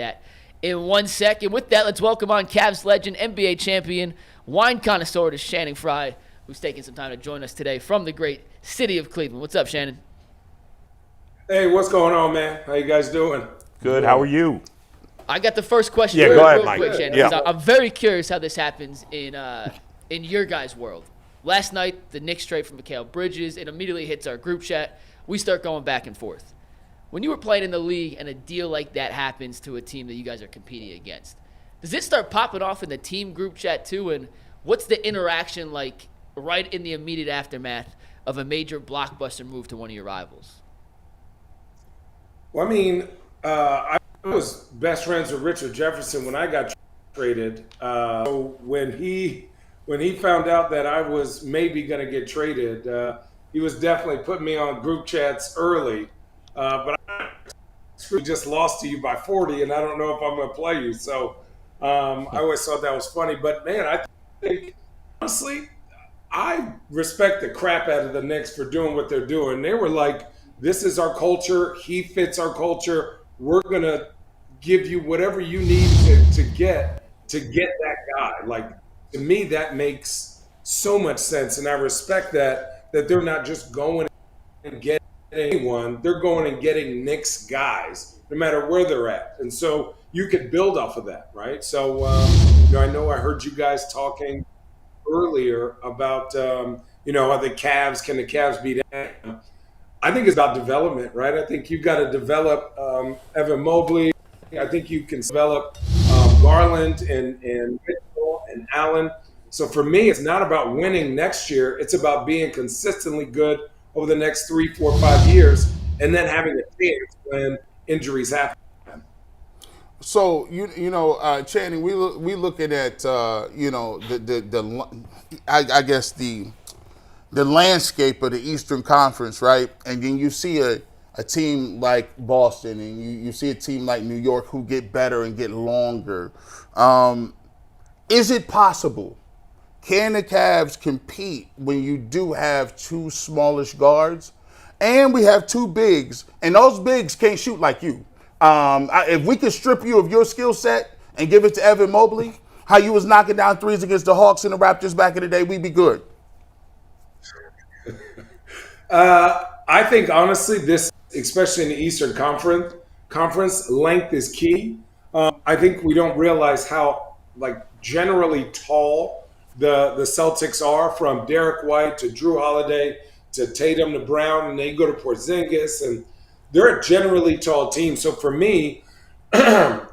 that in 1 second. With that, let's welcome on Cavs legend, NBA champion, wine connoisseur to Channing Frye, who's taking some time to join us today from the great city of Cleveland. What's up, Shannon? Hey, what's going on, man? How you guys doing? Good. How are you? I got the first question. Yeah, go ahead, Mike. Quick, Shannon, Yeah. I'm very curious how this happens in your guys' world. Last night, the Knicks trade for Mikal Bridges. It immediately hits our group chat. We start going back and forth. When you were playing in the league and a deal like that happens to a team that you guys are competing against, does it start popping off in the team group chat too? And what's the interaction like right in the immediate aftermath of a major blockbuster move to one of your rivals? Well, I mean, I was best friends with Richard Jefferson when I got traded. So when he found out that I was maybe going to get traded, he was definitely putting me on group chats early. But I just lost to you by 40, and I don't know if I'm going to play you. So I always thought that was funny. But, man, I think, honestly, I respect the crap out of the Knicks for doing what they're doing. They were like, this is our culture. He fits our culture. We're going to give you whatever you need to get that guy. Like, to me, that makes so much sense. And I respect that they're not just going and getting anyone, they're going and getting Knicks guys, no matter where they're at. And so you could build off of that, right? So, I know I heard you guys talking earlier about, how the Cavs beat them. I think it's about development, right? I think you've got to develop Evan Mobley. I think you can develop Garland and Mitchell and Allen. So for me, it's not about winning next year. It's about being consistently good over the next 3, 4, 5 years, and then having a chance when injuries happen. So Channing, we looking at I guess the landscape of the Eastern Conference, right? And then you see a team like Boston, and you see a team like New York who get better and get longer. Is it possible? Can the Cavs compete when you do have two smallish guards? And we have two bigs, and those bigs can't shoot like you. If we could strip you of your skill set and give it to Evan Mobley, how you was knocking down threes against the Hawks and the Raptors back in the day, we'd be good. I think, honestly, this, especially in the Eastern Conference, length is key. I think we don't realize how, generally tall the Celtics are, from Derek White to Drew Holiday to Tatum to Brown, and they go to Porzingis, and they're a generally tall team. So for me, I'm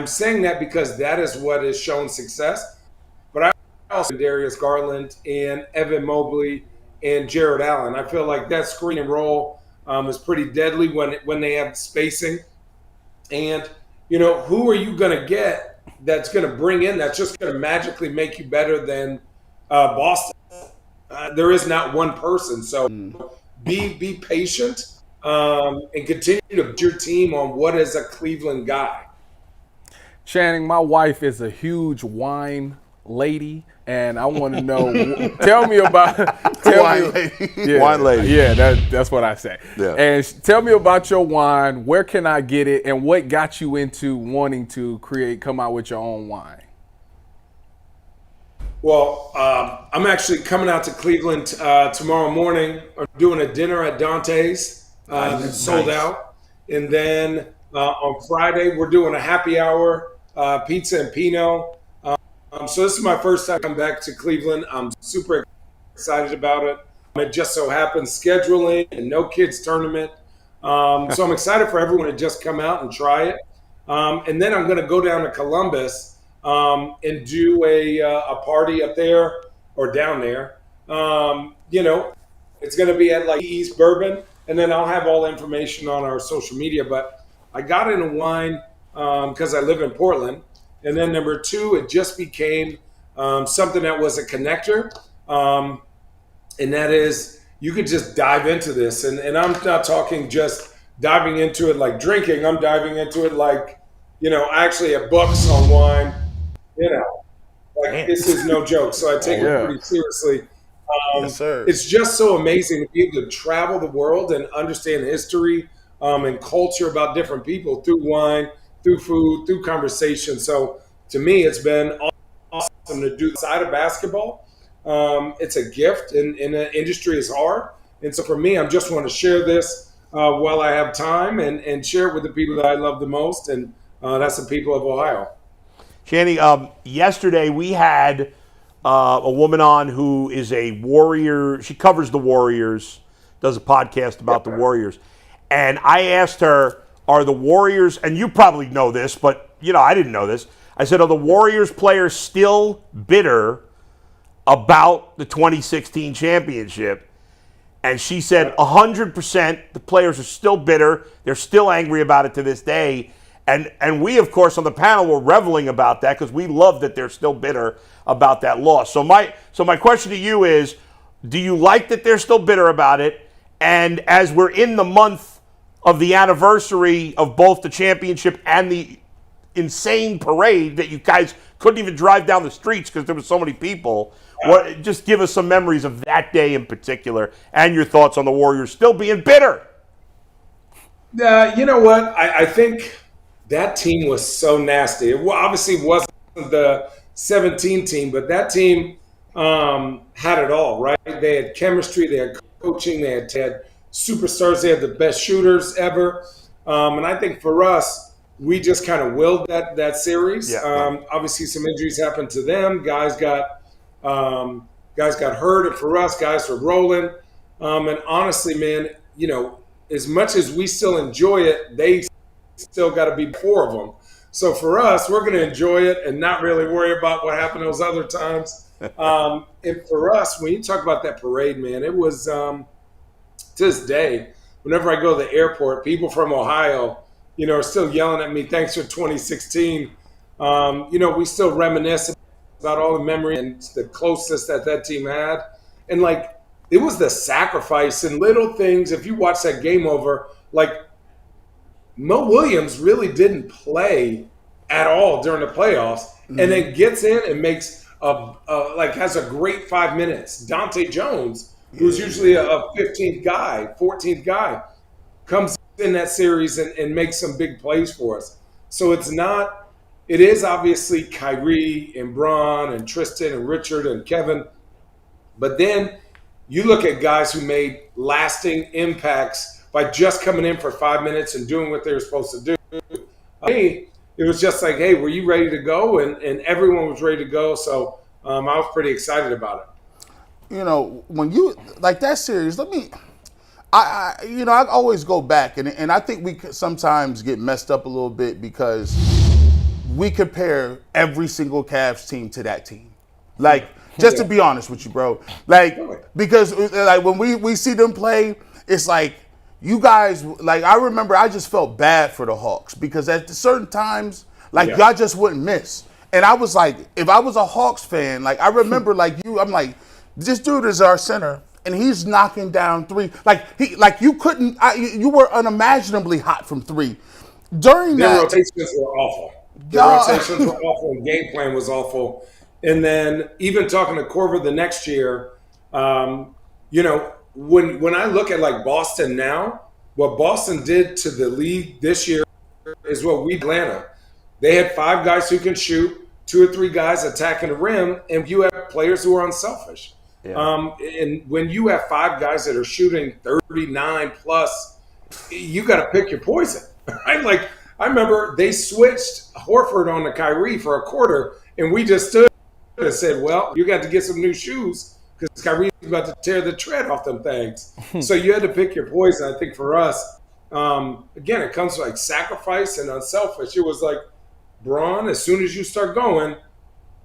saying that because that is what has shown success. But I also Darius Garland and Evan Mobley and Jared Allen. I feel like that screen and roll is pretty deadly when they have spacing. And, who are you going to get that's going to bring in, that's just going to magically make you better than Boston? There is not one person. So be patient and continue to build your team on what is a Cleveland guy. Channing, my wife is a huge wine lady, and I want to know. Tell me about Wine lady. Yeah, Wine lady. Yeah, that's what I say. Yeah. And tell me about your wine. Where can I get it, and what got you into wanting to come out with your own wine? Well, I'm actually coming out to Cleveland tomorrow morning. I'm doing a dinner at Dante's. It's sold out. And then on Friday, we're doing a happy hour, pizza and Pinot. So this is my first time coming back to Cleveland. I'm super excited about it. It just so happens scheduling and no kids tournament. So I'm excited for everyone to just come out and try it. And then I'm going to go down to Columbus and do a party up there or down there. It's going to be at East Bourbon, and then I'll have all the information on our social media. But I got into wine because I live in Portland. And then number 2, it just became something that was a connector. And that is, you could just dive into this. And I'm not talking just diving into it like drinking. I'm diving into it like, I actually have books on wine. This is no joke. So I take it pretty seriously. Yes, sir. It's just so amazing to be able to travel the world and understand history and culture about different people through wine through food, through conversation. So to me, it's been awesome to do the side of basketball. It's a gift, and the industry is hard. And so for me, I just want to share this while I have time and share it with the people that I love the most, and that's the people of Ohio. Channing, yesterday we had a woman on who is a Warrior. She covers the Warriors, does a podcast about the Warriors. And I asked her, are the Warriors, and you probably know this, but, I didn't know this. I said, are the Warriors players still bitter about the 2016 championship? And she said 100% the players are still bitter. They're still angry about it to this day. And we, of course, on the panel were reveling about that because we love that they're still bitter about that loss. So my question to you is, do you like that they're still bitter about it? And as we're in the month of the anniversary of both the championship and the insane parade that you guys couldn't even drive down the streets because there were so many people, just give us some memories of that day in particular and your thoughts on the Warriors still being bitter. You know what? I think that team was so nasty. It obviously wasn't the 17 team, but that team had it all, right? They had chemistry, they had coaching, they had superstars, they had the best shooters ever. And I think for us, we just kind of willed that series. Yeah. Obviously, some injuries happened to them. Guys got hurt, and for us, guys were rolling. And honestly, man, as much as we still enjoy it, they still got to be 4 of them. So for us, we're going to enjoy it and not really worry about what happened those other times. And for us, when you talk about that parade, man, it was to this day, whenever I go to the airport, people from Ohio, are still yelling at me, thanks for 2016. We still reminisce about all the memory and the closeness that team had. And, it was the sacrifice and little things. If you watch that game over, Mo Williams really didn't play at all during the playoffs, and then gets in and makes has a great 5 minutes. Dante Jones, who's usually a 15th guy, 14th guy, comes in that series and makes some big plays for us. So it is obviously Kyrie and Bron and Tristan and Richard and Kevin, but then you look at guys who made lasting impacts by just coming in for 5 minutes and doing what they were supposed to do. It was just like, hey, were you ready to go? And everyone was ready to go. So I was pretty excited about it. When you like that series, I always go back and I think we sometimes get messed up a little bit because we compare every single Cavs team to that team. Just to be honest with you, bro. Because when we see them play, it's like, you guys, I remember I just felt bad for the Hawks because at certain times, y'all just wouldn't miss. And I was like, if I was a Hawks fan, I remember I'm like, this dude is our center and he's knocking down 3. You couldn't, you were unimaginably hot from 3. During Their that. rotations were awful. Their rotations were awful and game plan was awful. And then even talking to Corver the next year, when I look at Boston now, what Boston did to the league this year is what we Atlanta. They had 5 guys who can shoot, 2 or 3 guys attacking the rim, and you have players who are unselfish. Yeah. And when you have 5 guys that are shooting 39 plus, you got to pick your poison, right? I remember they switched Horford on to Kyrie for a quarter, and we just stood and said, well, you got to get some new shoes because Kyrie was about to tear the tread off them things. So you had to pick your poison. I think for us, again, it comes to sacrifice and unselfish. It was Bron, as soon as you start going,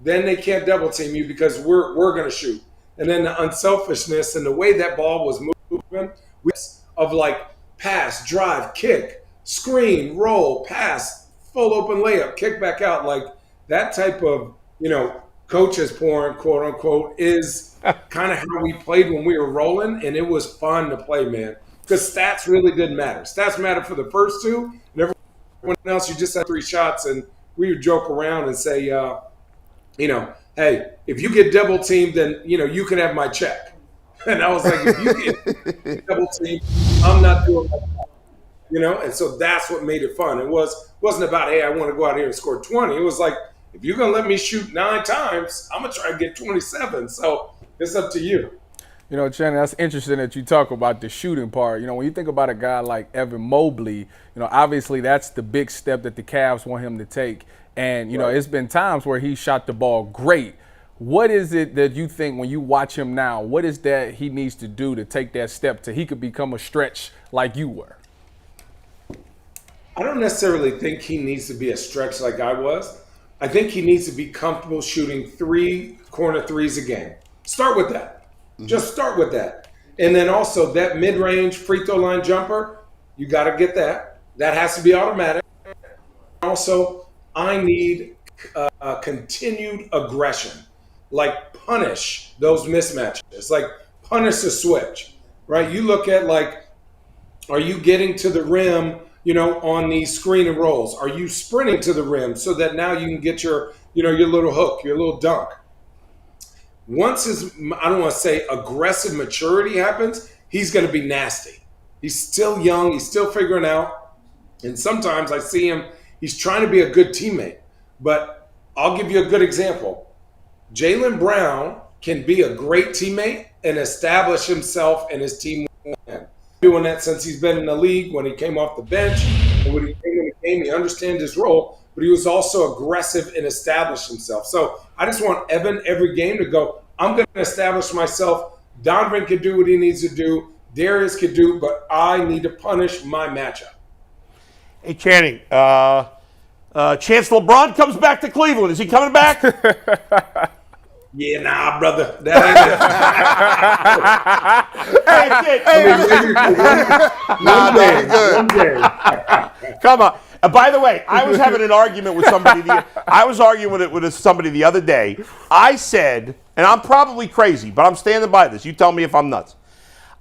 then they can't double team you because we're going to shoot. And then the unselfishness and the way that ball was moving of pass, drive, kick, screen, roll, pass, full open layup, kick back out. That type of, coaches porn, quote unquote, is kind of how we played when we were rolling. And it was fun to play, man, because stats really didn't matter. Stats mattered for the first 2, and everyone else, you just had 3 shots. And we would joke around and say, hey, if you get double teamed, then, you can have my check. And I was like, if you get double teamed, I'm not doing that. And so that's what made it fun. It wasn't about, hey, I want to go out here and score 20. It was like, if you're going to let me shoot 9 times, I'm going to try to get 27. So it's up to you. Channing, that's interesting that you talk about the shooting part. When you think about a guy like Evan Mobley, obviously that's the big step that the Cavs want him to take. And, It's been times where he shot the ball great. What is it that you think when you watch him now, what is that he needs to do to take that step to he could become a stretch like you were? I don't necessarily think he needs to be a stretch like I was. I think he needs to be comfortable shooting 3 corner threes a game. Start with that. Just start with that. And then also that mid-range free throw line jumper, you got to get that. That has to be automatic. Also, I need continued aggression. Like punish those mismatches. Like punish the switch, right? You look at are you getting to the rim, on these screen and rolls? Are you sprinting to the rim so that now you can get your little hook, your little dunk? Once I don't want to say aggressive maturity happens, he's going to be nasty. He's still young. He's still figuring out. And sometimes I see him, he's trying to be a good teammate. But I'll give you a good example. Jaylen Brown can be a great teammate and establish himself and his team. Doing that since he's been in the league, when he came off the bench, and when he came in the game, he understands his role, but he was also aggressive and established himself. So I just want Evan every game to go, I'm going to establish myself. Donovan can do what he needs to do. Darius can do, but I need to punish my matchup. Hey, Channing, Chance LeBron comes back to Cleveland. Is he coming back? Yeah, nah, brother. That ain't it. Good. Come on. By the way, I was having an argument with somebody. I was arguing with somebody the other day. I said, and I'm probably crazy, but I'm standing by this. You tell me if I'm nuts.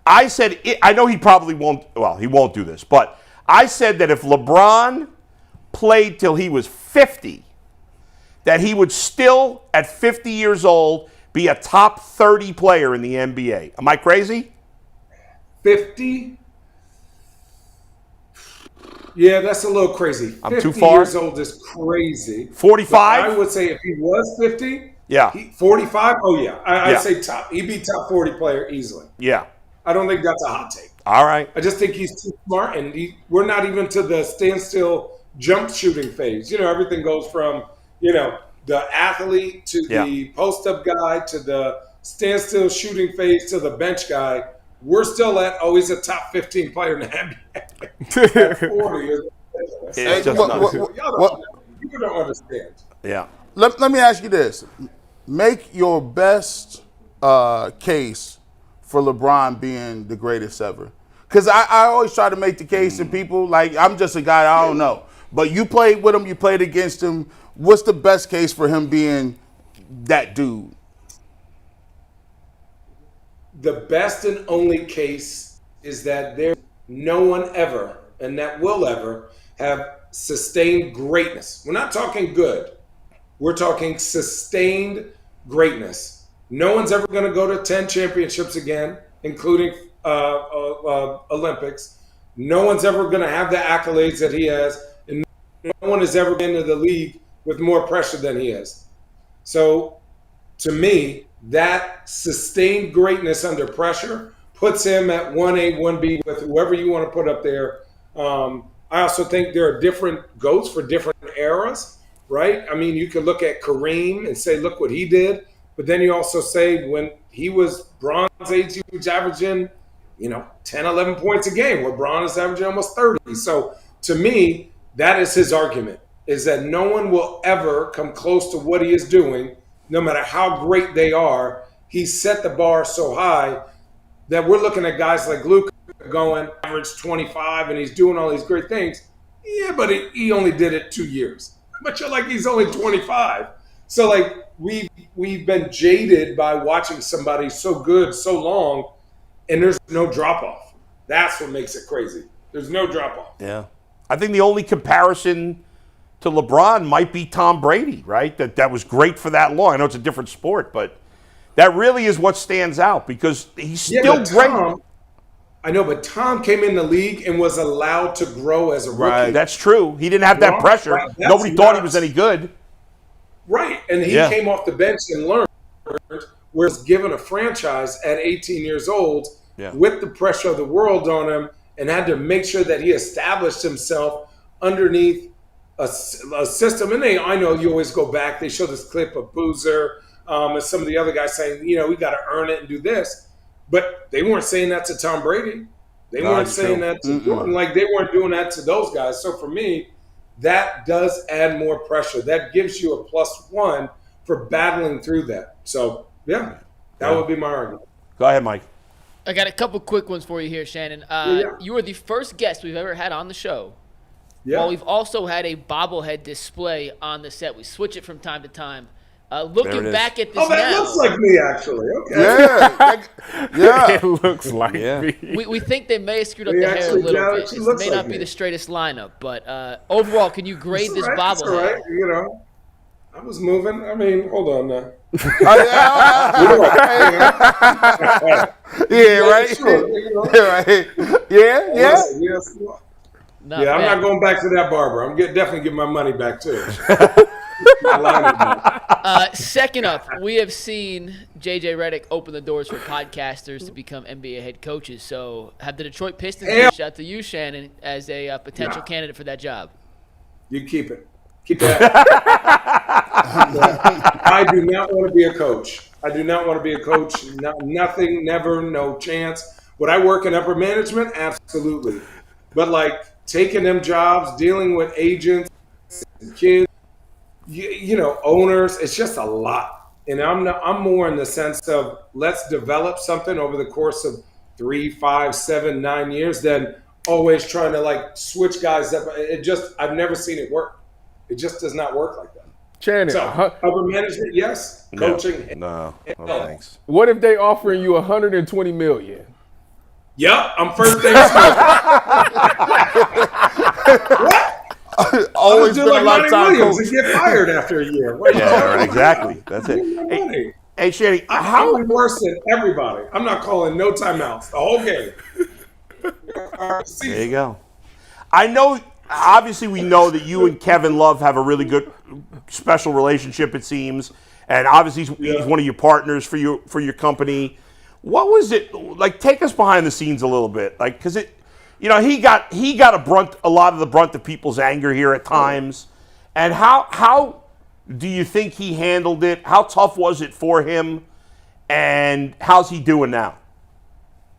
I said, I know he probably won't. Well, he won't do this, but I said that if LeBron played till he was 50, that he would still, at 50 years old, be a top 30 player in the NBA. Am I crazy? 50? Yeah, that's a little crazy. I'm too 50 far? years old is crazy. 45? I would say if he was 50, yeah. 45? Oh, yeah. I'd say he'd be top 40 player easily. Yeah. I don't think that's a hot take. All right. I just think he's too smart, and we're not even to the standstill jump shooting phase. Everything goes from, the athlete to the post-up guy to the standstill shooting phase to the bench guy. We're still at, he's a top 15 player in the NBA. At 40 it's just nuts. You don't understand. Yeah. Let me ask you this. Make your best case for LeBron being the greatest ever. Because I always try to make the case to people, like, I'm just a guy, I don't know. But you played with him, you played against him. What's the best case for him being that dude? The best and only case is that there's no one ever, and that will ever, have sustained greatness. We're not talking good. We're talking sustained greatness. No one's ever going to go to 10 championships again, including Olympics. No one's ever going to have the accolades that he has, and no one has ever been to the league with more pressure than he has. So, to me, that sustained greatness under pressure puts him at 1A, 1B with whoever you want to put up there. I also think there are different GOATs for different eras, right? I mean, you could look at Kareem and say, look what he did. But then you also say when he was Bronze Age, he was averaging, 10, 11 points a game. LeBron is averaging almost 30. So to me, that is his argument, is that no one will ever come close to what he is doing, no matter how great they are. He set the bar so high that we're looking at guys like Luka going average 25 and he's doing all these great things. Yeah, but he only did it 2 years. But you're like, he's only 25. So like we've been jaded by watching somebody so good so long, and there's no drop off. That's what makes it crazy. There's no drop off. Yeah. I think the only comparison to LeBron might be Tom Brady, right? That was great for that long. I know it's a different sport, but that really is what stands out because he's still great. I know, but Tom came in the league and was allowed to grow as a rookie. Right, that's true. He didn't have that pressure. Right, Nobody thought he was any good. Right, and he came off the bench and learned, was given a franchise at 18 years old with the pressure of the world on him and had to make sure that he established himself underneath a system. And I know you always go back. They show this clip of Boozer and some of the other guys saying, we got to earn it and do this. But they weren't saying that to Tom Brady. They weren't saying that to Jordan. Like, they weren't doing that to those guys. So for me, that does add more pressure. That gives you a +1 for battling through that. So, that would be my argument. Go ahead, Mike. I got a couple quick ones for you here, Shannon. You are the first guest we've ever had on the show. Yeah. Well, we've also had a bobblehead display on the set. We switch it from time to time. Looking back at this that now, looks like me, actually. Okay. Yeah. It looks like me. We think they may have screwed up the hair a little bit. It may not be the straightest lineup, but overall, can you grade this bobblehead? All right. I was moving. I mean, hold on now. Right. Sure, right. Yeah. I'm not going back to that barber. I'm definitely getting my money back too. Second up, we have seen J.J. Redick open the doors for podcasters to become NBA head coaches. So have the Detroit Pistons reached out to you, Shannon, as a potential candidate for that job? You keep it. Keep that. I do not want to be a coach. Nothing, never, no chance. Would I work in upper management? Absolutely. But taking them jobs, dealing with agents and kids, owners, it's just a lot. And I'm more in the sense of let's develop something over the course of 3, 5, 7, 9 years than always trying to switch guys up. I've never seen it work. It just does not work like that. Channing, so upper management, yes. Coaching, no thanks. What if they offering you $120 million? Yep, I'm first Thanksgiving. What? Always been a lifetime coach. And get fired after a year. Exactly. That's it. Hey, Channing, I'm worse than everybody. I'm not calling no timeouts the whole game. There you go. I know. Obviously, we know that you and Kevin Love have a really good, special relationship. It seems, and obviously he's one of your partners for your company. What was it like? Take us behind the scenes a little bit, because it, he got a lot of the brunt of people's anger here at times. And how do you think he handled it? How tough was it for him? And how's he doing now?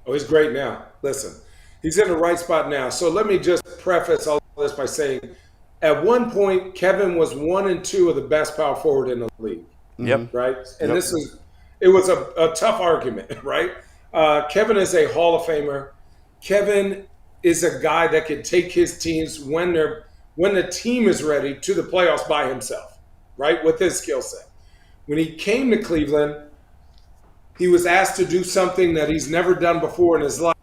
Oh, he's great now. Listen, he's in the right spot now. So let me just preface all this by saying, at one point, Kevin was 1 and 2 of the best power forward in the league. Yep. Right? And it was a tough argument, right? Kevin is a Hall of Famer. Kevin is a guy that can take his teams when the team is ready to the playoffs by himself, right? With his skill set. When he came to Cleveland, he was asked to do something that he's never done before in his life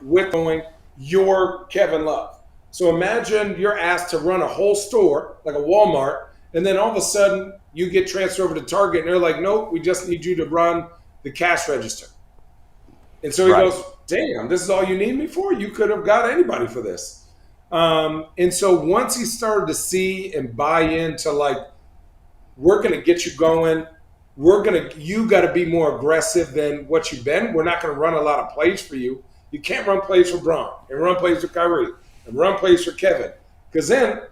with going, you're Kevin Love. So imagine you're asked to run a whole store, like a Walmart, and then all of a sudden you get transferred over to Target and they're like, nope, we just need you to run the cash register. And so he goes, damn, this is all you need me for? You could have got anybody for this. And so once he started to see and buy into we're going to get you going. You got to be more aggressive than what you've been. We're not going to run a lot of plays for you. You can't run plays for Bron and run plays for Kyrie and run plays for Kevin. Because then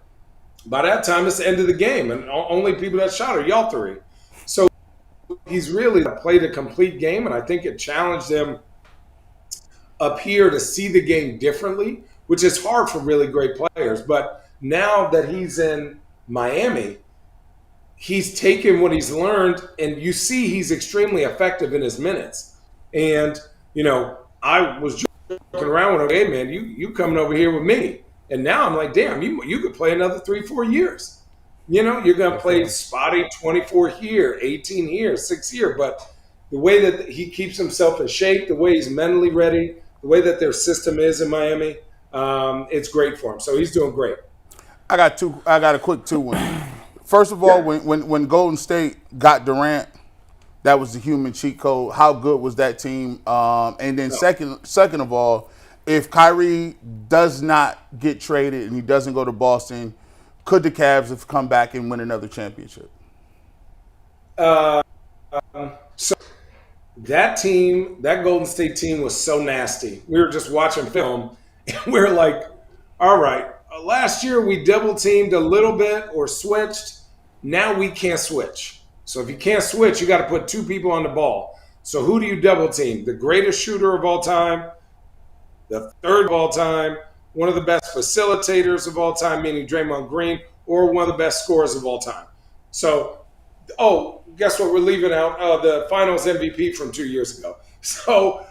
by that time, it's the end of the game. And only people that shot are y'all three. So he's really played a complete game. And I think it challenged him up here to see the game differently, which is hard for really great players. But now that he's in Miami, he's taken what he's learned, and you see he's extremely effective in his minutes. And, I was joking around with him, hey, man, you coming over here with me. And now I'm like, damn, you could play another 3-4 years. You're going to play spotty 24 here, 18 here, 6 here. But the way that he keeps himself in shape, the way he's mentally ready, the way that their system is in Miami, it's great for him. So he's doing great. I got a quick 2-1. First of all, when Golden State got Durant, that was the human cheat code. How good was that team? And then second of all, if Kyrie does not get traded and he doesn't go to Boston, could the Cavs have come back and win another championship? So that team, that Golden State team was so nasty. We were just watching film, and we were like, all right, last year we double teamed a little bit or switched. Now we can't switch. So if you can't switch, you got to put two people on the ball. So who do you double team? The greatest shooter of all time, the third of all time, one of the best facilitators of all time, meaning Draymond Green, or one of the best scorers of all time. So, guess what? We're leaving out the Finals MVP from 2 years ago. So,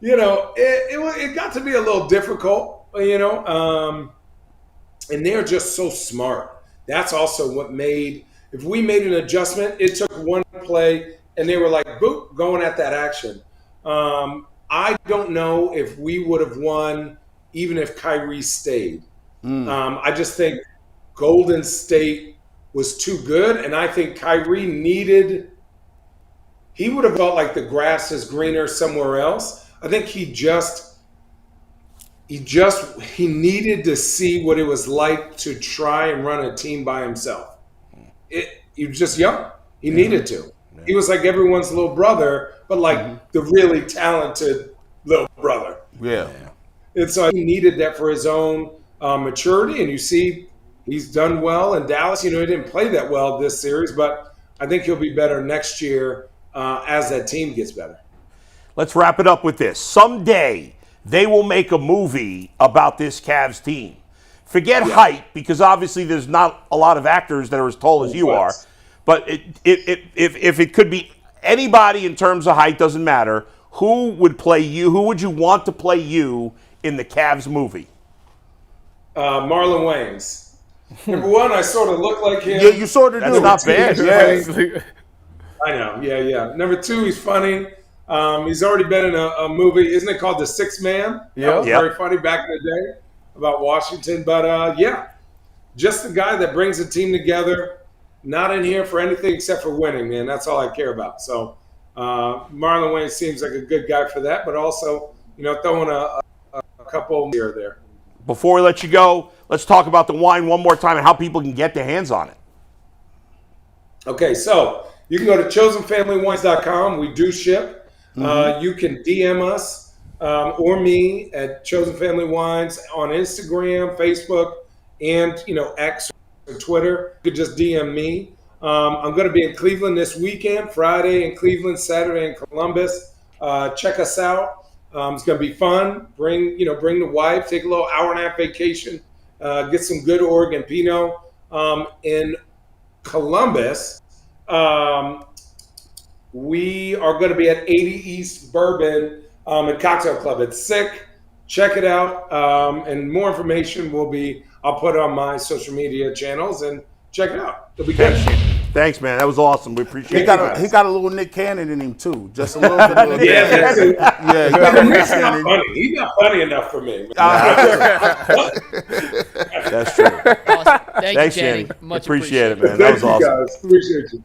it got to be a little difficult, and they're just so smart. That's also what made. If we made an adjustment, it took one play, and they were like, boop, going at that action. I don't know if we would have won even if Kyrie stayed. I just think Golden State was too good, and I think Kyrie he would have felt like the grass is greener somewhere else. I think he needed to see what it was like to try and run a team by himself. He was just young. He needed to. He was like everyone's little brother, but like the really talented little brother. Yeah. And so he needed that for his own maturity. And you see, he's done well in Dallas. He didn't play that well this series, but I think he'll be better next year as that team gets better. Let's wrap it up with this. Someday they will make a movie about this Cavs team. Forget height, because obviously there's not a lot of actors that are as tall as you are. But if it could be anybody in terms of height, doesn't matter. Who would play you? Who would you want to play you in the Cavs movie? Marlon Wayans. Number one, I sort of look like him. Yeah, you sort of do. That's not bad. Yeah. I know. Yeah. Number two, he's funny. He's already been in a movie. Isn't it called The Sixth Man? That was very funny back in the day about Washington. But, just the guy that brings the team together. Not in here for anything except for winning, man. That's all I care about. So Marlon Wayans seems like a good guy for that, but also, throwing a couple here or there. Before we let you go, let's talk about the wine one more time and how people can get their hands on it. Okay, so you can go to chosenfamilywines.com. We do ship. You can DM us or me at Chosen Family Wines on Instagram, Facebook, and X or Twitter. You could just DM me. I'm going to be in Cleveland this weekend, Friday in Cleveland, Saturday in Columbus. Check us out. It's going to be fun. Bring the wife, take a little hour-and-a-half vacation, get some good Oregon Pinot. In Columbus, we are going to be at 80 East Bourbon at Cocktail Club. It's sick. Check it out. And more information I'll put it on my social media channels and check it out. It'll be good. Thanks, man. That was awesome. We appreciate it. He got a little Nick Cannon in him, too. Just a little bit. He got a Nick Cannon. He's not funny enough for me. That's true. Awesome. Thanks, Thanks, Channing. Channing. Much Appreciate it, man. Thank That was awesome. you guys. Appreciate you.